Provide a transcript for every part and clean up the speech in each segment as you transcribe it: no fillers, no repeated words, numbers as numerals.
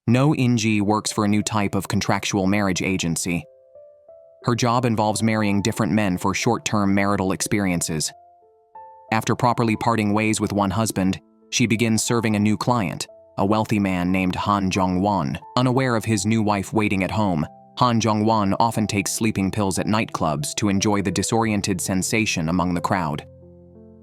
Noh In-ji works for a new type of contractual marriage agency. Her job involves marrying different men for short-term marital experiences. After properly parting ways with one husband, she begins serving a new client, a wealthy man named Jeong-won. Unaware of his new wife waiting at home, Jeong-won often takes sleeping pills at nightclubs to enjoy the disoriented sensation among the crowd.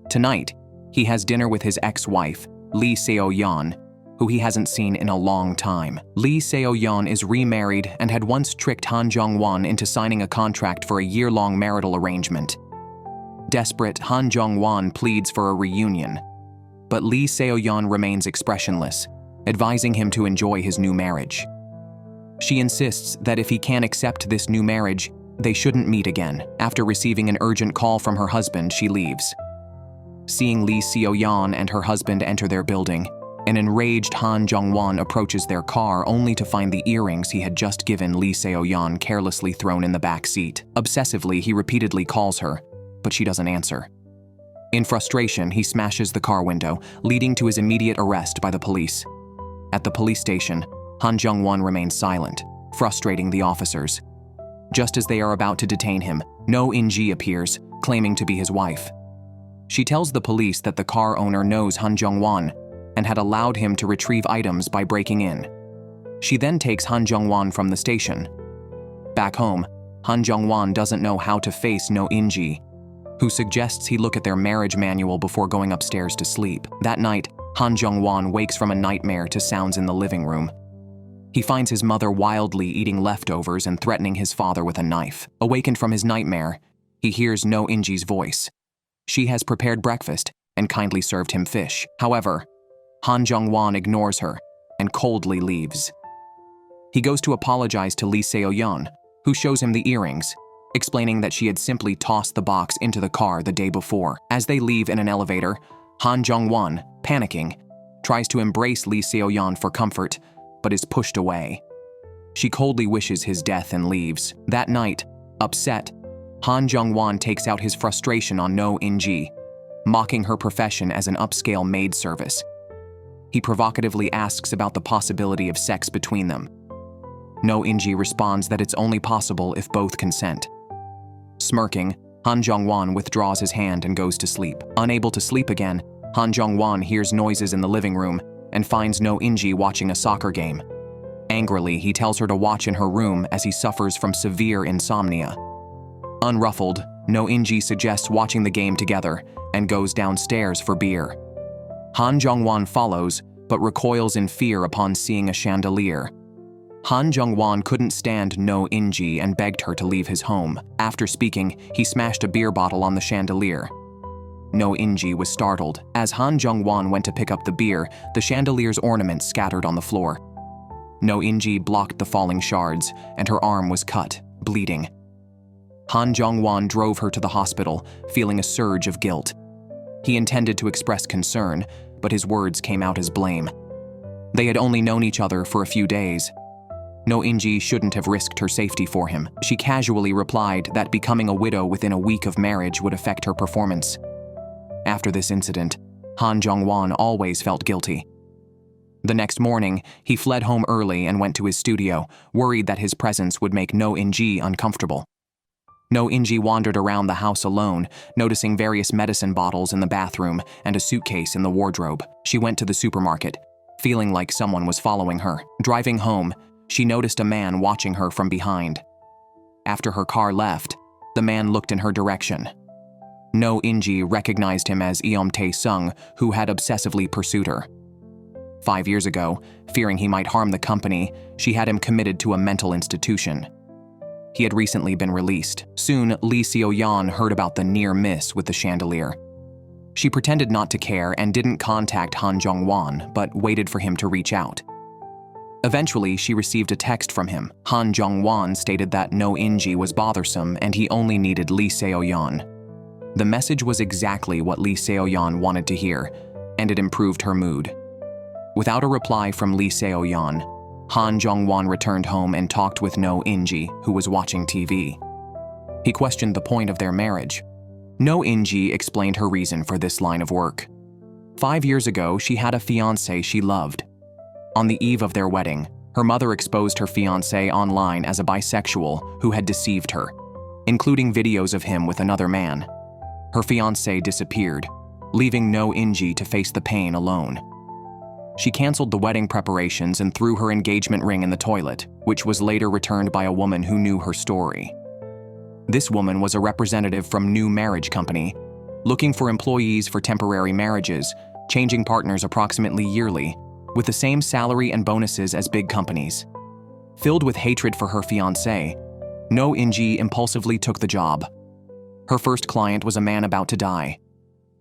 Tonight, he has dinner with his ex-wife, Lee Seo-yeon, who he hasn't seen in a long time. Lee Seo-yeon is remarried and had once tricked Jeong-won into signing a contract for a year-long marital arrangement. Desperate, Jeong-won pleads for a reunion, but Lee Seo-yeon remains expressionless, advising him to enjoy his new marriage. She insists that if he can't accept this new marriage, they shouldn't meet again. After receiving an urgent call from her husband, she leaves. Seeing Lee Seo-yeon and her husband enter their building, an enraged Jeong-won approaches their car only to find the earrings he had just given Lee Seo-yeon carelessly thrown in the back seat. Obsessively, he repeatedly calls her, but she doesn't answer. In frustration, he smashes the car window, leading to his immediate arrest by the police. At the police station, Jeong-won remains silent, frustrating the officers. Just as they are about to detain him, Noh In-ji appears, claiming to be his wife. She tells the police that the car owner knows Jeong-won and had allowed him to retrieve items by breaking in. She then takes Jeong-won from the station. Back home, Jeong-won doesn't know how to face Noh In-ji, who suggests he look at their marriage manual before going upstairs to sleep. That night, Jeong-won wakes from a nightmare to sounds in the living room. He finds his mother wildly eating leftovers and threatening his father with a knife. Awakened from his nightmare, he hears Noh In-ji's voice. She has prepared breakfast and kindly served him fish. However, Jeong-won ignores her and coldly leaves. He goes to apologize to Lee Seo-yeon, who shows him the earrings, explaining that she had simply tossed the box into the car the day before. As they leave in an elevator, Jeong-won, panicking, tries to embrace Lee Seo-yeon for comfort, but is pushed away. She coldly wishes his death and leaves. That night, upset, Jeong-won takes out his frustration on Noh In-ji, mocking her profession as an upscale maid service. He provocatively asks about the possibility of sex between them. Noh In-ji responds that it's only possible if both consent. Smirking, Jeong-won withdraws his hand and goes to sleep. Unable to sleep again, Jeong-won hears noises in the living room and finds Noh In-ji watching a soccer game. Angrily, he tells her to watch in her room as he suffers from severe insomnia. Unruffled, Noh In-ji suggests watching the game together and goes downstairs for beer. Jeong-won follows, but recoils in fear upon seeing a chandelier. Jeong-won couldn't stand Noh In-ji and begged her to leave his home. After speaking, he smashed a beer bottle on the chandelier. Noh In-ji was startled. As Jeong-won went to pick up the beer, the chandelier's ornaments scattered on the floor. Noh In-ji blocked the falling shards, and her arm was cut, bleeding. Jeong-won drove her to the hospital, feeling a surge of guilt. He intended to express concern, but his words came out as blame. They had only known each other for a few days. Noh In-ji shouldn't have risked her safety for him. She casually replied that becoming a widow within a week of marriage would affect her performance. After this incident, Jeong-won always felt guilty. The next morning, he fled home early and went to his studio, worried that his presence would make Noh In-ji uncomfortable. Noh In-ji wandered around the house alone, noticing various medicine bottles in the bathroom and a suitcase in the wardrobe. She went to the supermarket, feeling like someone was following her. Driving home, she noticed a man watching her from behind. After her car left, the man looked in her direction. Noh In-ji recognized him as Eom Tae-sung, who had obsessively pursued her. 5 years ago, fearing he might harm the company, she had him committed to a mental institution. He had recently been released. Soon, Lee Seo-yeon heard about the near miss with the chandelier. She pretended not to care and didn't contact Jeong-won, but waited for him to reach out. Eventually, she received a text from him. Jeong-won stated that Noh In-ji was bothersome and he only needed Lee Seo-yeon. The message was exactly what Lee Seo-yeon wanted to hear, and it improved her mood. Without a reply from Lee Seo-yeon, Jeong-won returned home and talked with Noh In-ji, who was watching TV. He questioned the point of their marriage. Noh In-ji explained her reason for this line of work. 5 years ago, she had a fiancé she loved. On the eve of their wedding, Her mother exposed her fiancé online as a bisexual who had deceived her, including videos of him with another man. Her fiancé disappeared, leaving Noh In-ji to face the pain alone. She canceled the wedding preparations and threw her engagement ring in the toilet, which was later returned by a woman who knew her story. This woman was a representative from New Marriage Company, looking for employees for temporary marriages, changing partners approximately yearly, with the same salary and bonuses as big companies. Filled with hatred for her fiancé, Noh In-ji impulsively took the job. Her first client was a man about to die.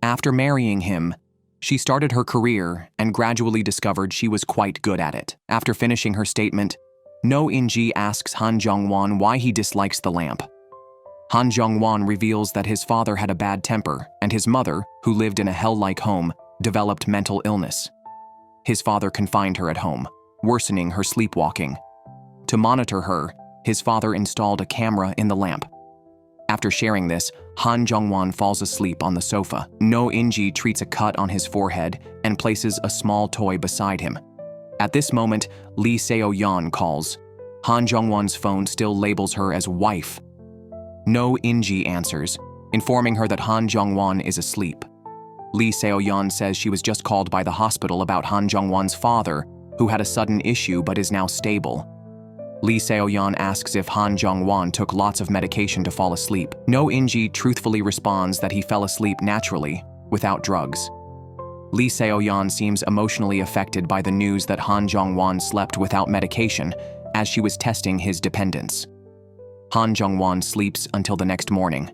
After marrying him, she started her career and gradually discovered she was quite good at it. After finishing her statement, Noh In-ji asks Jeong-won why he dislikes the lamp. Jeong-won reveals that his father had a bad temper and his mother, who lived in a hell-like home, developed mental illness. His father confined her at home, worsening her sleepwalking. To monitor her, his father installed a camera in the lamp. After sharing this, Jeong-won falls asleep on the sofa. Noh In-ji treats a cut on his forehead and places a small toy beside him. At this moment, Lee Seo-yeon calls. Jeong-won's phone still labels her as wife. Noh In-ji answers, informing her that Jeong-won is asleep. Lee Seo-yeon says she was just called by the hospital about Jeong-won's father, who had a sudden issue but is now stable. Lee Seo-yeon asks if Jeong-won took lots of medication to fall asleep. Noh In-ji truthfully responds that he fell asleep naturally, without drugs. Lee Seo-yeon seems emotionally affected by the news that Jeong-won slept without medication, as she was testing his dependence. Jeong-won sleeps until the next morning.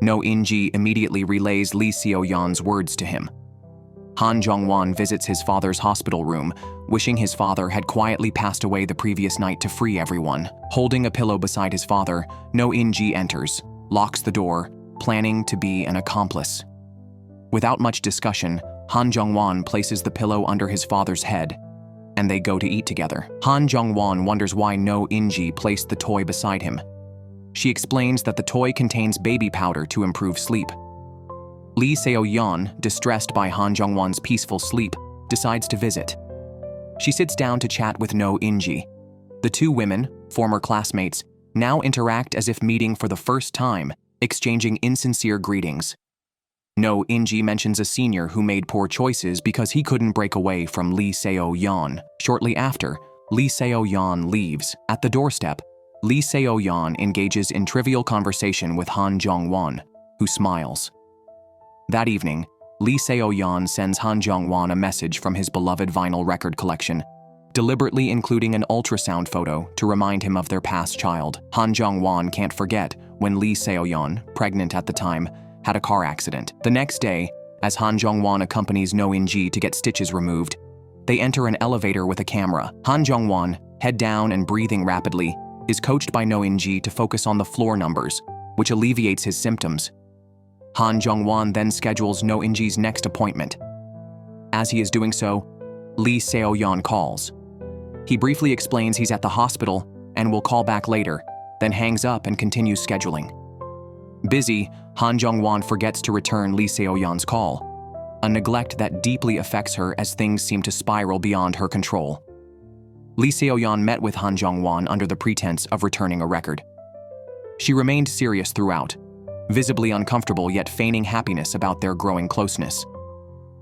Noh In-ji immediately relays Lee Seo-yeon's words to him. Jeong-won visits his father's hospital room, wishing his father had quietly passed away the previous night to free everyone. Holding a pillow beside his father, Noh In-ji enters, locks the door, planning to be an accomplice. Without much discussion, Jeong-won places the pillow under his father's head, and they go to eat together. Jeong-won wonders why Noh In-ji placed the toy beside him. She explains that the toy contains baby powder to improve sleep. Lee Seo-yeon, distressed by Jeong-won's peaceful sleep, decides to visit. She sits down to chat with Noh In-ji. The two women, former classmates, now interact as if meeting for the first time, exchanging insincere greetings. Noh In-ji mentions a senior who made poor choices because he couldn't break away from Lee Seo-yeon. Shortly after, Lee Seo-yeon leaves. At the doorstep, Lee Seo-yeon engages in trivial conversation with Jeong-won, who smiles. That evening, Lee Seo-yeon sends Jeong-won a message from his beloved vinyl record collection, deliberately including an ultrasound photo to remind him of their past child. Jeong-won can't forget when Lee Seo-yeon, pregnant at the time, had a car accident. The next day, as Jeong-won accompanies Noh In-ji to get stitches removed, they enter an elevator with a camera. Jeong-won, head down and breathing rapidly, is coached by Noh In-ji to focus on the floor numbers, which alleviates his symptoms. Jeong-won then schedules Noh In-ji's next appointment. As he is doing so, Lee Seo-yeon calls. He briefly explains he's at the hospital and will call back later, then hangs up and continues scheduling. Busy, Jeong-won forgets to return Lee Seo-yeon's call, a neglect that deeply affects her as things seem to spiral beyond her control. Lee Seo-yeon met with Jeong-won under the pretense of returning a record. She remained serious throughout, visibly uncomfortable yet feigning happiness about their growing closeness.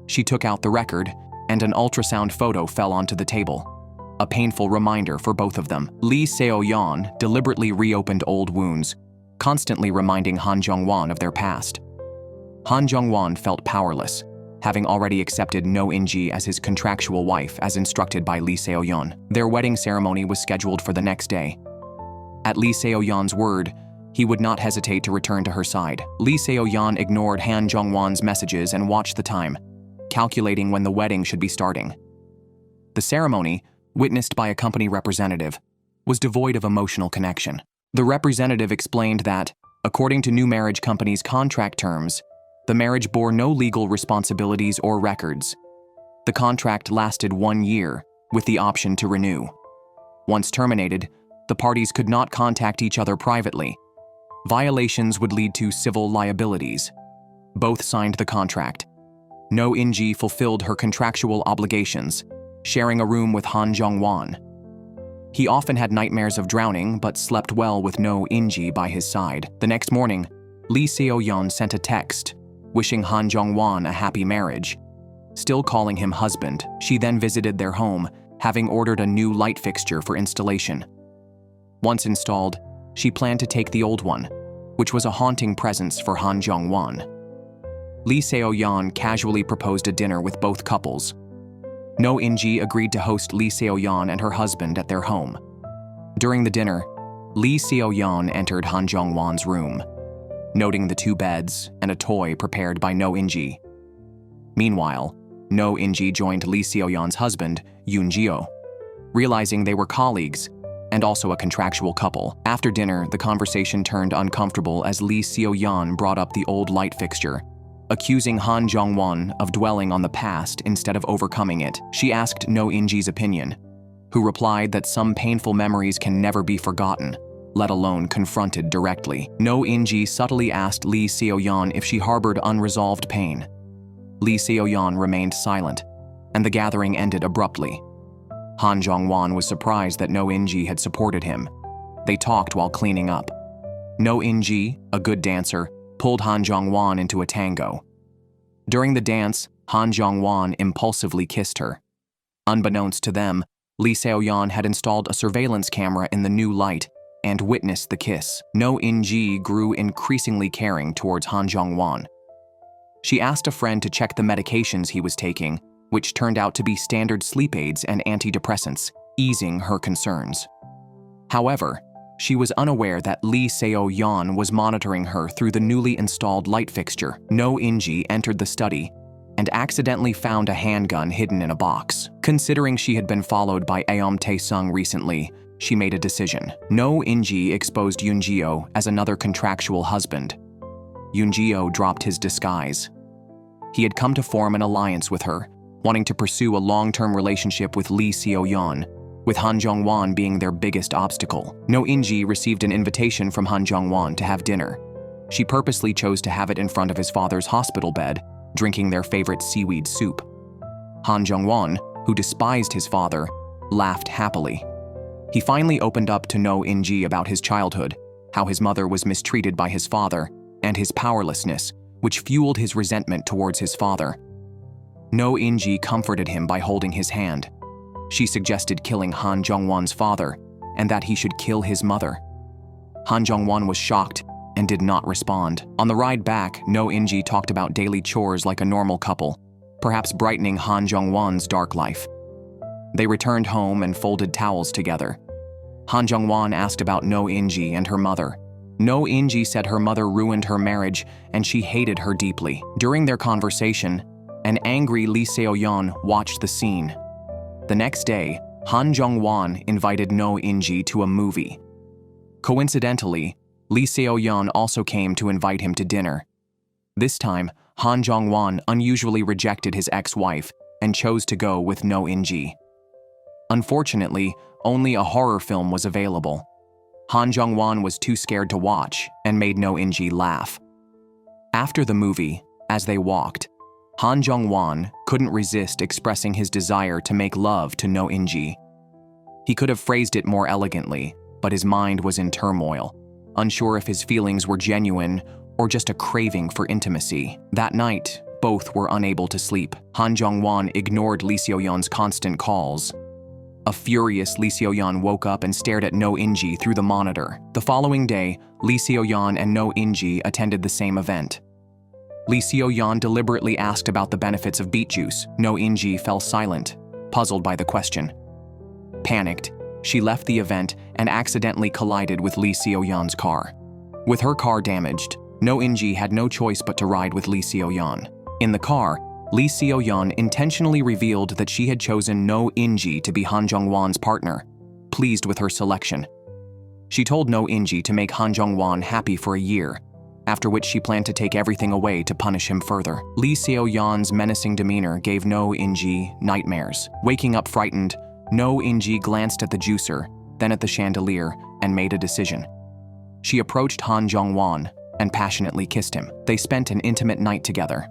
She took out the record, and an ultrasound photo fell onto the table, a painful reminder for both of them. Lee Seo-yeon deliberately reopened old wounds, constantly reminding Jeong-won of their past. Jeong-won felt powerless, having already accepted Noh In-ji as his contractual wife as instructed by Lee Seo-yeon. Their wedding ceremony was scheduled for the next day. At Lee Seo-yeon's word, he would not hesitate to return to her side. Lee Seo-yeon ignored Jeong-won's messages and watched the time, calculating when the wedding should be starting. The ceremony, witnessed by a company representative, was devoid of emotional connection. The representative explained that, according to New Marriage Company's contract terms, the marriage bore no legal responsibilities or records. The contract lasted 1 year, with the option to renew. Once terminated, the parties could not contact each other privately. Violations would lead to civil liabilities. Both signed the contract. Noh In-ji fulfilled her contractual obligations, sharing a room with Jeong-won. He often had nightmares of drowning, but slept well with Noh In-ji by his side. The next morning, Lee Seo-yeon sent a text, wishing Han Jeong-won a happy marriage. Still calling him husband, she then visited their home, having ordered a new light fixture for installation. Once installed, she planned to take the old one, which was a haunting presence for Han Jeong-won. Lee Seo-yeon casually proposed a dinner with both couples. Noh In-ji agreed to host Lee Seo-yeon and her husband at their home. During the dinner, Lee Seo-yeon entered Han Jeong-won's room, noting the 2 beds and a toy prepared by Noh In-ji. Meanwhile, Noh In-ji joined Lee Seo-yeon's husband, Yoon-jio, realizing they were colleagues and also a contractual couple. After dinner, the conversation turned uncomfortable as Lee Seo-yeon brought up the old light fixture, accusing Han Jeong-won of dwelling on the past instead of overcoming it. She asked Noh In-ji's opinion, who replied that some painful memories can never be forgotten, let alone confronted directly. Noh In-ji subtly asked Lee Seo-yeon if she harbored unresolved pain. Lee Seo-yeon remained silent, and the gathering ended abruptly. Han Jeong-won was surprised that Noh In-ji had supported him. They talked while cleaning up. Noh In-ji, a good dancer, pulled Han Jeong-won into a tango. During the dance, Han Jeong-won impulsively kissed her. Unbeknownst to them, Lee Seo-yeon had installed a surveillance camera in the new light and witnessed the kiss. Noh In-ji grew increasingly caring towards Han Jeong-won. She asked a friend to check the medications he was taking, which turned out to be standard sleep aids and antidepressants, easing her concerns. However, she was unaware that Lee Seo-yeon was monitoring her through the newly installed light fixture. Noh In-ji entered the study and accidentally found a handgun hidden in a box. Considering she had been followed by Aeom Tae-sung recently, she made a decision. Noh In-ji exposed Yoon-jio as another contractual husband. Yoon-jio dropped his disguise. He had come to form an alliance with her, wanting to pursue a long-term relationship with Lee Seo-yeon, with Han Jeong-won being their biggest obstacle. Noh In-ji received an invitation from Han Jeong-won to have dinner. She purposely chose to have it in front of his father's hospital bed, drinking their favorite seaweed soup. Han Jeong-won, who despised his father, laughed happily. He finally opened up to Noh In-ji about his childhood, how his mother was mistreated by his father, and his powerlessness, which fueled his resentment towards his father. Noh In-ji comforted him by holding his hand. She suggested killing Han Jeong-won's father, and that he should kill his mother. Han Jeong-won was shocked and did not respond. On the ride back, Noh In-ji talked about daily chores like a normal couple, perhaps brightening Han Jeong-won's dark life. They returned home and folded towels together. Han Jeong-won asked about Noh In-ji and her mother. Noh In-ji said her mother ruined her marriage and she hated her deeply. During their conversation, an angry Lee Seo-yeon watched the scene. The next day, Han Jeong-won invited Noh In-ji to a movie. Coincidentally, Lee Seo-yeon also came to invite him to dinner. This time, Han Jeong-won unusually rejected his ex-wife and chose to go with Noh In-ji. Unfortunately, only a horror film was available. Han Jeong-won was too scared to watch and made Noh In-ji laugh. After the movie, as they walked, Han Jeong-won couldn't resist expressing his desire to make love to Noh In-ji. He could have phrased it more elegantly, but his mind was in turmoil, unsure if his feelings were genuine or just a craving for intimacy. That night, both were unable to sleep. Han Jeong-won ignored Lee Seo-yeon's constant calls. A furious Lee Seo-yeon woke up and stared at Noh In-ji through the monitor. The following day, Lee Seo-yeon and Noh In-ji attended the same event. Lee Seo-yeon deliberately asked about the benefits of beet juice. Noh In-ji fell silent, puzzled by the question. Panicked, she left the event and accidentally collided with Lee Seo-yeon's car. With her car damaged, Noh In-ji had no choice but to ride with Lee Seo-yeon. In the car, Lee Seo-yeon intentionally revealed that she had chosen Noh In-ji to be Han Jeong-won's partner, pleased with her selection. She told Noh In-ji to make Han Jeong-won happy for a year, after which she planned to take everything away to punish him further. Lee Seo-yeon's menacing demeanor gave Noh In-ji nightmares. Waking up frightened, Noh In-ji glanced at the juicer, then at the chandelier, and made a decision. She approached Han Jeong-won and passionately kissed him. They spent an intimate night together.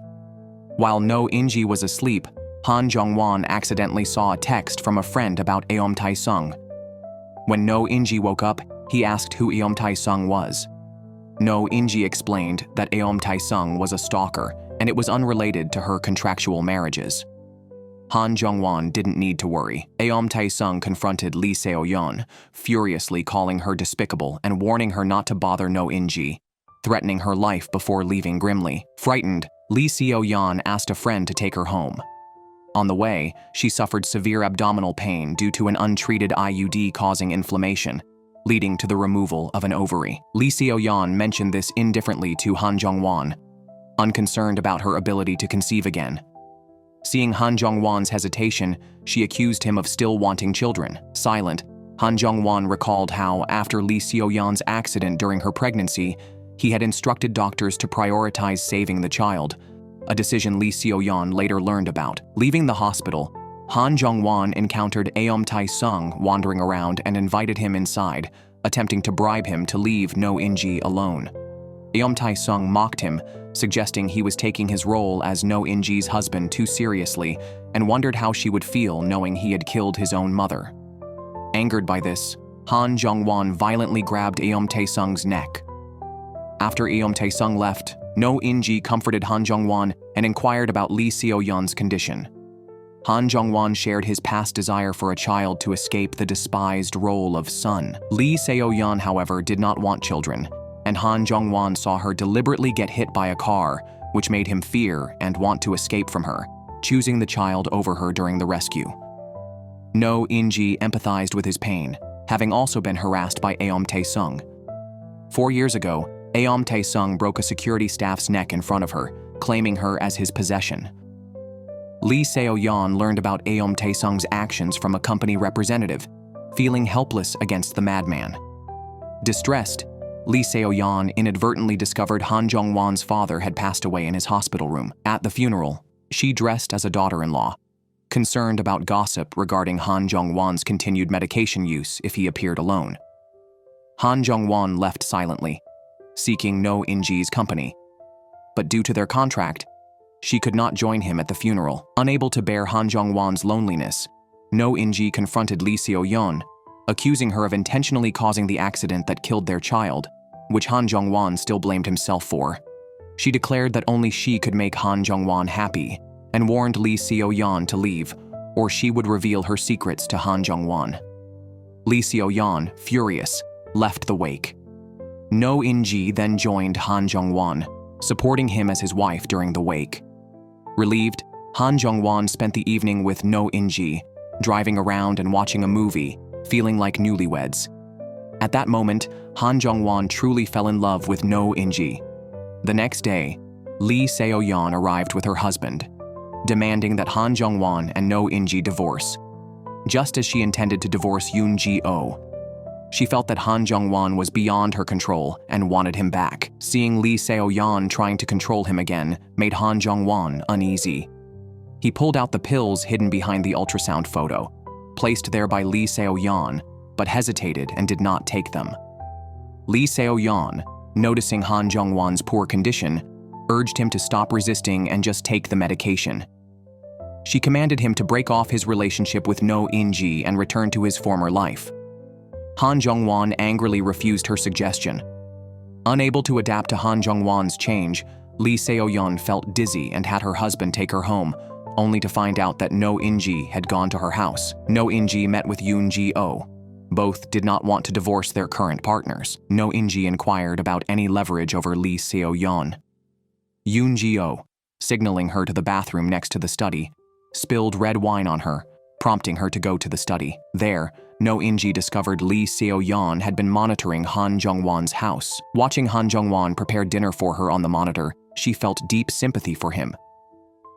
While Noh In-ji was asleep, Han Jeong-won accidentally saw a text from a friend about Aeom Tae-sung. When Noh In-ji woke up, he asked who Eom Tae-sung was. Noh In-ji explained that Eom Tae-sung was a stalker and it was unrelated to her contractual marriages. Han Jeong-won didn't need to worry. Eom Tae-sung confronted Lee Seo-yeon, furiously calling her despicable and warning her not to bother Noh In-ji, threatening her life before leaving grimly. Frightened, Lee Seo-yeon asked a friend to take her home. On the way, she suffered severe abdominal pain due to an untreated IUD causing inflammation, leading to the removal of an ovary. Lee Seo-yeon mentioned this indifferently to Han Jeong-won, unconcerned about her ability to conceive again. Seeing Han Jeong-won's hesitation, she accused him of still wanting children. Silent, Han Jeong-won recalled how, after Lee Seo-yeon's accident during her pregnancy, he had instructed doctors to prioritize saving the child, a decision Lee Seo-yeon later learned about. Leaving the hospital, Han Jeong-won encountered Eom Tae-sung wandering around and invited him inside, attempting to bribe him to leave Noh In-ji alone. Eom Tae-sung mocked him, suggesting he was taking his role as Noh In-ji's husband too seriously and wondered how she would feel knowing he had killed his own mother. Angered by this, Han Jeong-won violently grabbed Eom Tae-sung's neck. After Eom Tae-sung left, Noh In-ji comforted Han Jeong-won and inquired about Lee Seo-yeon's condition. Han Jeong-won shared his past desire for a child to escape the despised role of son. Lee Seo-yeon, however, did not want children, and Han Jeong-won saw her deliberately get hit by a car, which made him fear and want to escape from her, choosing the child over her during the rescue. Noh In-ji empathized with his pain, having also been harassed by Eom Tae-sung. 4 years ago, Eom Tae-sung broke a security staff's neck in front of her, claiming her as his possession. Lee Seo-yeon learned about Eom Tae-sung's actions from a company representative, feeling helpless against the madman. Distressed, Lee Seo-yeon inadvertently discovered Han Jeong-won's father had passed away in his hospital room. At the funeral, she dressed as a daughter-in-law, concerned about gossip regarding Han Jeong-won's continued medication use if he appeared alone. Han Jeong-won left silently, seeking Noh In-ji's company. But due to their contract, she could not join him at the funeral. Unable to bear Han Jeong-won's loneliness, Noh In-ji confronted Lee Seo-yeon, accusing her of intentionally causing the accident that killed their child, which Han Jeong-won still blamed himself for. She declared that only she could make Han Jeong-won happy and warned Lee Seo-yeon to leave, or she would reveal her secrets to Han Jeong-won. Lee Seo-yeon, furious, left the wake. Noh In-ji then joined Han Jeong-won, supporting him as his wife during the wake. Relieved, Han Jeong-won spent the evening with Noh In-ji, driving around and watching a movie, feeling like newlyweds. At that moment, Han Jeong-won truly fell in love with Noh In-ji. The next day, Lee Seo-yeon arrived with her husband, demanding that Han Jeong-won and Noh In-ji divorce, just as she intended to divorce Yoon-ji-oh. She felt that Han Jeong-won was beyond her control and wanted him back. Seeing Lee Seo-yeon trying to control him again made Han Jeong-won uneasy. He pulled out the pills hidden behind the ultrasound photo, placed there by Lee Seo-yeon, but hesitated and did not take them. Lee Seo-yeon, noticing Han Jeong-won's poor condition, urged him to stop resisting and just take the medication. She commanded him to break off his relationship with Noh In-ji and return to his former life. Han Jeong-won angrily refused her suggestion. Unable to adapt to Han Jeong-won's change, Lee Seo-yeon felt dizzy and had her husband take her home, only to find out that Noh In-ji had gone to her house. Noh In-ji met with Yoon-ji-oh. Both did not want to divorce their current partners. Noh In-ji inquired about any leverage over Lee Seo-yeon. Yoon-ji-oh, signaling her to the bathroom next to the study, spilled red wine on her, prompting her to go to the study. There, Noh In-ji discovered Lee Seo-yeon had been monitoring Han Jeong-won's house. Watching Han Jeong-won prepare dinner for her on the monitor, she felt deep sympathy for him.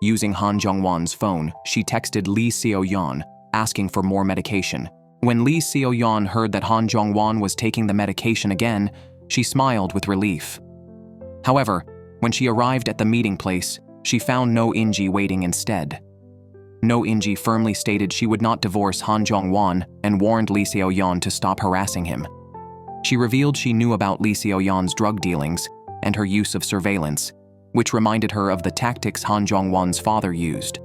Using Han Jeong-won's phone, she texted Lee Seo-yeon, asking for more medication. When Lee Seo-yeon heard that Han Jeong-won was taking the medication again, she smiled with relief. However, when she arrived at the meeting place, she found Noh In-ji waiting instead. Noh In-ji firmly stated she would not divorce Han Jeong-won and warned Lee Seo-yeon to stop harassing him. She revealed she knew about Lee Seo-yeon's drug dealings and her use of surveillance, which reminded her of the tactics Han Jeong-won's father used.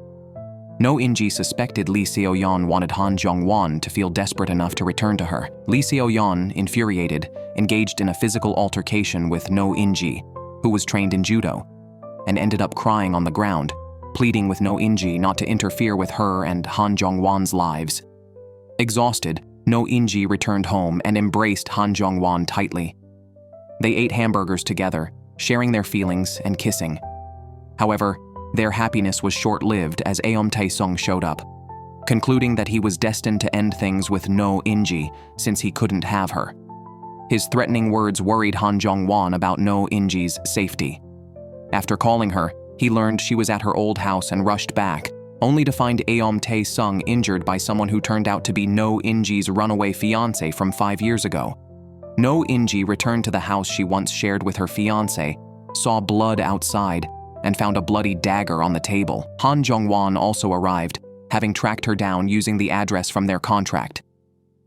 Noh In-ji suspected Lee Seo-yeon wanted Han Jeong-won to feel desperate enough to return to her. Lee Seo-yeon, infuriated, engaged in a physical altercation with Noh In-ji, who was trained in judo, and ended up crying on the ground, pleading with Noh In-ji not to interfere with her and Han Jeong-won's lives. Exhausted, Noh In-ji returned home and embraced Han Jeong-won tightly. They ate hamburgers together, sharing their feelings and kissing. However, their happiness was short-lived as Aeom Tae-sung showed up, concluding that he was destined to end things with Noh In-ji since he couldn't have her. His threatening words worried Han Jeong-won about Noh In-ji's safety. After calling her, he learned she was at her old house and rushed back, only to find Aeom Tae-sung injured by someone who turned out to be Noh In-ji's runaway fiancé from 5 years ago. Noh In-ji returned to the house she once shared with her fiancé, saw blood outside, and found a bloody dagger on the table. Han Jeong-won also arrived, having tracked her down using the address from their contract.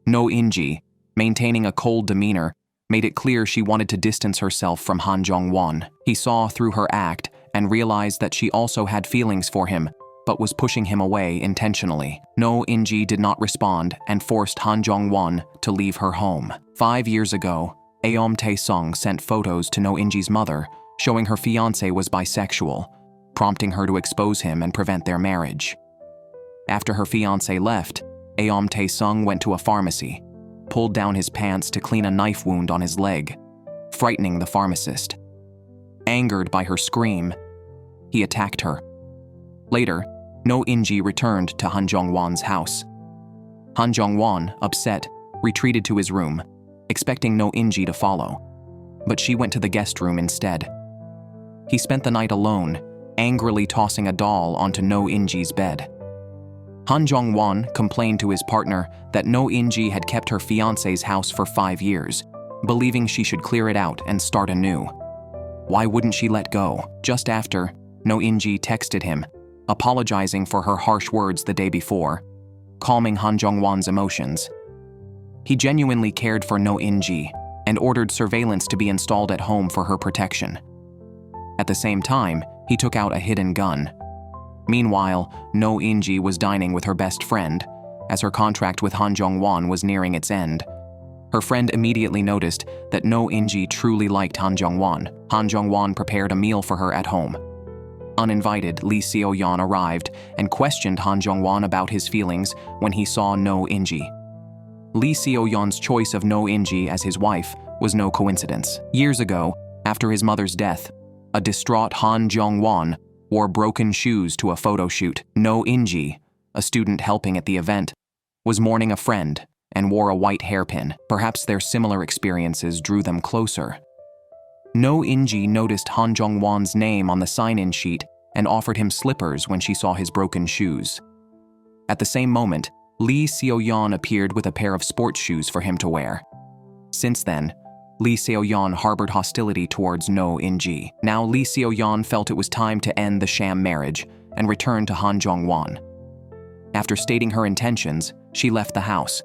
Noh In-ji, maintaining a cold demeanor, made it clear she wanted to distance herself from Han Jeong-won. He saw through her act and realized that she also had feelings for him, but was pushing him away intentionally. Noh In-ji did not respond and forced Han Jeong-won to leave her home. 5 years ago, Aeom Tae-sung sent photos to Noh In-ji's mother, showing her fiancé was bisexual, prompting her to expose him and prevent their marriage. After her fiancé left, Aeom Tae-sung went to a pharmacy, pulled down his pants to clean a knife wound on his leg, frightening the pharmacist. Angered by her scream, he attacked her. Later, Noh In-ji returned to Han Jeong-won's house. Han Jeong-won, upset, retreated to his room, expecting Noh In-ji to follow, but she went to the guest room instead. He spent the night alone, angrily tossing a doll onto Noh In-ji's bed. Han Jeong-won complained to his partner that Noh In-ji had kept her fiancé's house for 5 years, believing she should clear it out and start anew. Why wouldn't she let go? Just after, Noh In-ji texted him, apologizing for her harsh words the day before, calming Han Jeong-won's emotions. He genuinely cared for Noh In-ji and ordered surveillance to be installed at home for her protection. At the same time, he took out a hidden gun. Meanwhile, Noh In-ji was dining with her best friend, as her contract with Han Jeong-won was nearing its end. Her friend immediately noticed that Noh In-ji truly liked Han Jeong-won. Han Jeong-won prepared a meal for her at home. Uninvited, Lee Seo-yeon arrived and questioned Han Jeong-won about his feelings when he saw Noh In-ji. Lee Seo-yeon's choice of Noh In-ji as his wife was no coincidence. Years ago, after his mother's death, a distraught Han Jeong-won wore broken shoes to a photo shoot. Noh In-ji, a student helping at the event, was mourning a friend and wore a white hairpin. Perhaps their similar experiences drew them closer. Noh In-ji noticed Han Jeong-won's name on the sign-in sheet and offered him slippers when she saw his broken shoes. At the same moment, Lee Seo-yeon appeared with a pair of sports shoes for him to wear. Since then, Lee Seo-yeon harbored hostility towards Noh In-ji. Now Lee Seo-yeon felt it was time to end the sham marriage and return to Han Jeong-won. After stating her intentions, she left the house.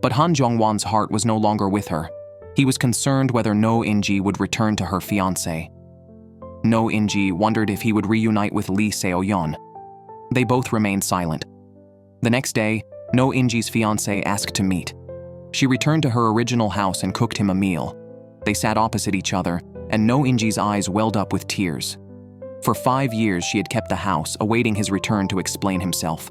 But Han Jeong-won's heart was no longer with her. He was concerned whether Noh In-ji would return to her fiancé. Noh In-ji wondered if he would reunite with Lee Seo-yeon. They both remained silent. The next day, Noh In-ji's fiancé asked to meet. She returned to her original house and cooked him a meal. They sat opposite each other, and Noh In-ji's eyes welled up with tears. For 5 years, she had kept the house, awaiting his return to explain himself.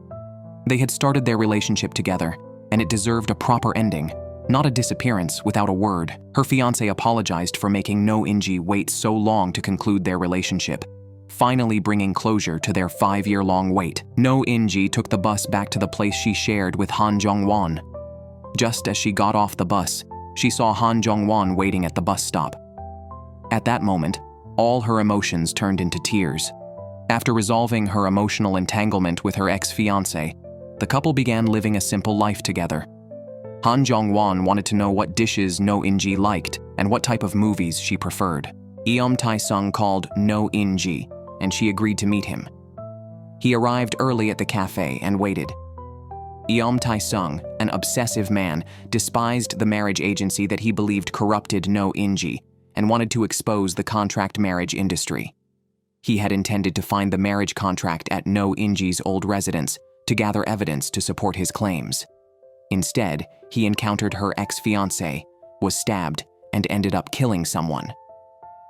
They had started their relationship together, and it deserved a proper ending, not a disappearance without a word. Her fiancé apologized for making Noh In-ji wait so long to conclude their relationship, finally bringing closure to their 5-year-long wait. Noh In-ji took the bus back to the place she shared with Han Jeong-won. Just as she got off the bus, she saw Han Jeong-won waiting at the bus stop. At that moment, all her emotions turned into tears. After resolving her emotional entanglement with her ex-fiancé, the couple began living a simple life together. Han Jeong-won wanted to know what dishes Noh In-ji liked and what type of movies she preferred. Aeom Tae-sung called Noh In-ji, and she agreed to meet him. He arrived early at the cafe and waited. Aeom Tae-sung, an obsessive man, despised the marriage agency that he believed corrupted Noh In-ji and wanted to expose the contract marriage industry. He had intended to find the marriage contract at Noh In-ji's old residence to gather evidence to support his claims. Instead, he encountered her ex-fiancé, was stabbed, and ended up killing someone.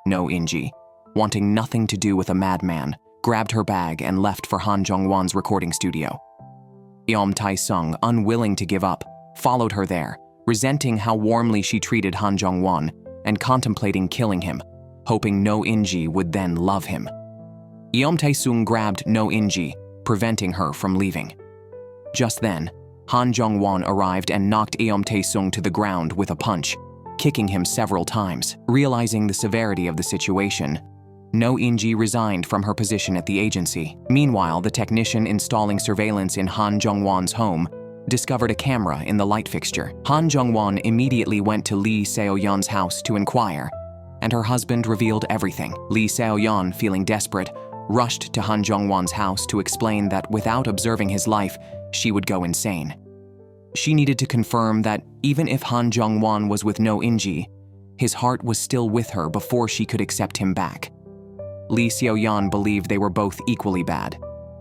Noh In-ji, wanting nothing to do with a madman, grabbed her bag and left for Han Jeong-won's recording studio. Eom Tae-sung, unwilling to give up, followed her there, resenting how warmly she treated Han Jeong-won and contemplating killing him, hoping Noh In-ji would then love him. Eom Tae-sung grabbed Noh In-ji, preventing her from leaving. Just then, Han Jeong-won arrived and knocked Eom Tae-sung to the ground with a punch, kicking him several times. Realizing the severity of the situation, Noh In-ji resigned from her position at the agency. Meanwhile, the technician installing surveillance in Han Jeong-won's home discovered a camera in the light fixture. Han Jeong-won immediately went to Lee Seo-yeon's house to inquire, and her husband revealed everything. Lee Seo-yeon, feeling desperate, rushed to Han Jeong-won's house to explain that without observing his life, she would go insane. She needed to confirm that even if Han Jeong-won was with Noh In-ji, his heart was still with her before she could accept him back. Lee Seo-yeon believed they were both equally bad.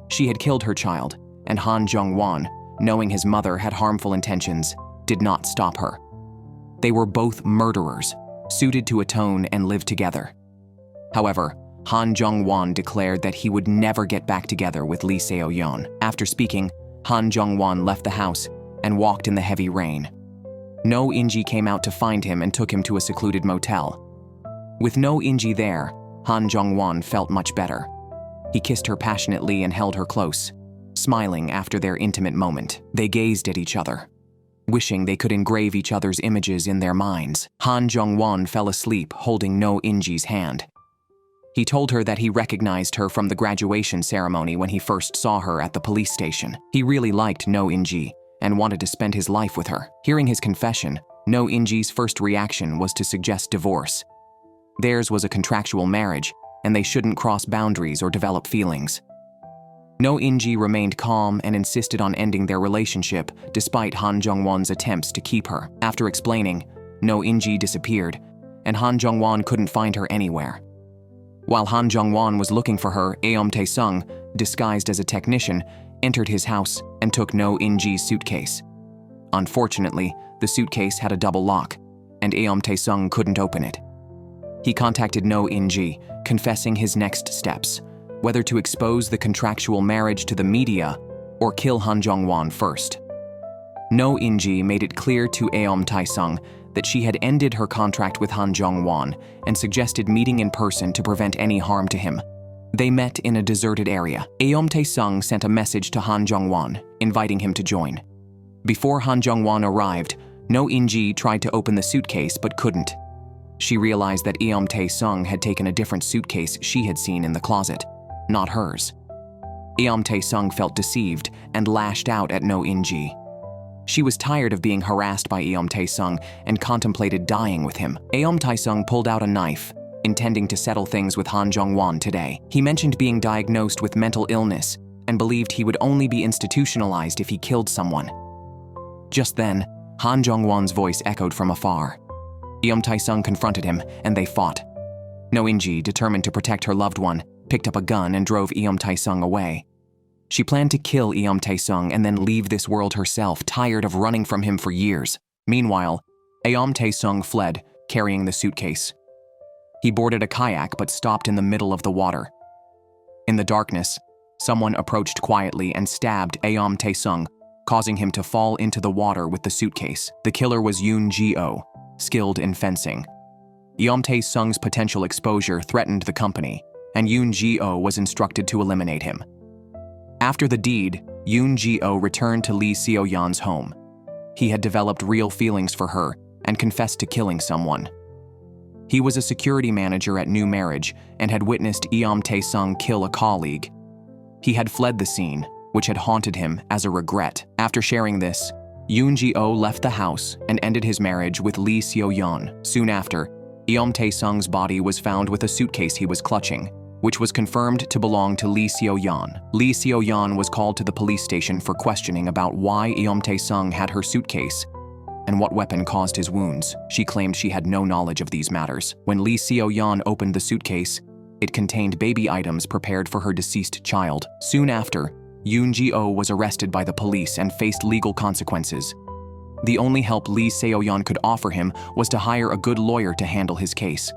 She had killed her child, and Han Jeong-won, knowing his mother had harmful intentions, did not stop her. They were both murderers, suited to atone and live together. However, Han Jeong-won declared that he would never get back together with Lee Seo-yeon. After speaking, Han Jeong-won left the house and walked in the heavy rain. Noh In-ji came out to find him and took him to a secluded motel. With Noh In-ji there, Han Jeong-won felt much better. He kissed her passionately and held her close, smiling after their intimate moment. They gazed at each other, wishing they could engrave each other's images in their minds. Han Jeong-won fell asleep holding Noh In-ji's hand. He told her that he recognized her from the graduation ceremony when he first saw her at the police station. He really liked Noh In-ji and wanted to spend his life with her. Hearing his confession, Noh In-ji's first reaction was to suggest divorce. Theirs was a contractual marriage, and they shouldn't cross boundaries or develop feelings. Noh In-ji remained calm and insisted on ending their relationship despite Han Jeong-won's attempts to keep her. After explaining, Noh In-ji disappeared, and Han Jeong-won couldn't find her anywhere. While Han Jeong-won was looking for her, Eom Tae-sung, disguised as a technician, entered his house and took Noh In-ji's suitcase. Unfortunately, the suitcase had a double lock, and Eom Tae-sung couldn't open it. He contacted Noh In-ji, confessing his next steps, whether to expose the contractual marriage to the media or kill Han Jeong-won first. Noh In-ji made it clear to Eom Tae-sung that she had ended her contract with Han Jeong-won and suggested meeting in person to prevent any harm to him. They met in a deserted area. Eom Tae-sung sent a message to Han Jeong-won, inviting him to join. Before Han Jeong-won arrived, Noh In-ji tried to open the suitcase but couldn't. She realized that Eom Tae-sung had taken a different suitcase she had seen in the closet, not hers. Eom Tae-sung felt deceived and lashed out at Noh In-ji. She was tired of being harassed by Eom Tae-sung and contemplated dying with him. Eom Tae-sung pulled out a knife, intending to settle things with Han Jeong-won today. He mentioned being diagnosed with mental illness and believed he would only be institutionalized if he killed someone. Just then, Han Jeong-won's voice echoed from afar. Eom Tae-sung confronted him, and they fought. Noh In-ji, determined to protect her loved one, picked up a gun and drove Eom Tae-sung away. She planned to kill Eom Tae-sung and then leave this world herself, tired of running from him for years. Meanwhile, Eom Tae-sung fled, carrying the suitcase. He boarded a kayak but stopped in the middle of the water. In the darkness, someone approached quietly and stabbed Eom Tae-sung, causing him to fall into the water with the suitcase. The killer was Yoon Ji-oh, skilled in fencing. Eom Tae-sung's potential exposure threatened the company, and Yoon Ji-oh was instructed to eliminate him. After the deed, Yoon Ji-oh returned to Lee Seo-yeon's home. He had developed real feelings for her and confessed to killing someone. He was a security manager at New Marriage and had witnessed Eom Tae-sung kill a colleague. He had fled the scene, which had haunted him as a regret. After sharing this, Yoon Ji-oh left the house and ended his marriage with Lee Seo-yeon. Soon after, Eom Tae-sung's body was found with a suitcase he was clutching, which was confirmed to belong to Lee Seo-yeon. Lee Seo-yeon was called to the police station for questioning about why Eom Tae-sung had her suitcase and what weapon caused his wounds. She claimed she had no knowledge of these matters. When Lee Seo-yeon opened the suitcase, It contained baby items prepared for her deceased child. Soon after, Yoon-ji-oh was arrested by the police and faced legal consequences. The only help Lee Seo-yeon could offer him was to hire a good lawyer to handle his case.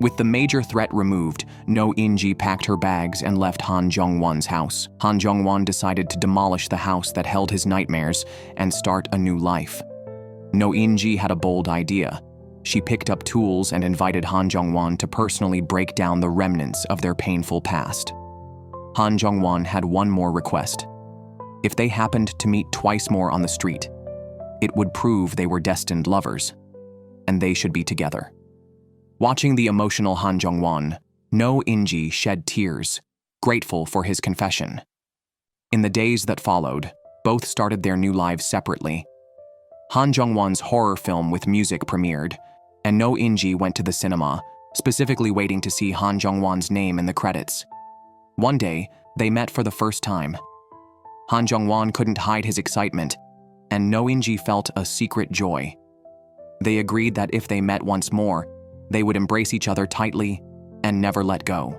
With the major threat removed, Noh In-ji packed her bags and left Han Jeong-won's house. Han Jeong-won decided to demolish the house that held his nightmares and start a new life. Noh In-ji had a bold idea. She picked up tools and invited Han Jeong-won to personally break down the remnants of their painful past. Han Jeong-won had one more request. If they happened to meet twice more on the street, it would prove they were destined lovers, and they should be together. Watching the emotional Han Jeong-won, Noh In-ji shed tears, grateful for his confession. In the days that followed, both started their new lives separately. Han Jeong-won's horror film with music premiered, and Noh In-ji went to the cinema, specifically waiting to see Han Jeong-won's name in the credits. One day, they met for the first time. Han Jeong-won couldn't hide his excitement, and Noh In-ji felt a secret joy. They agreed that if they met once more, they would embrace each other tightly and never let go.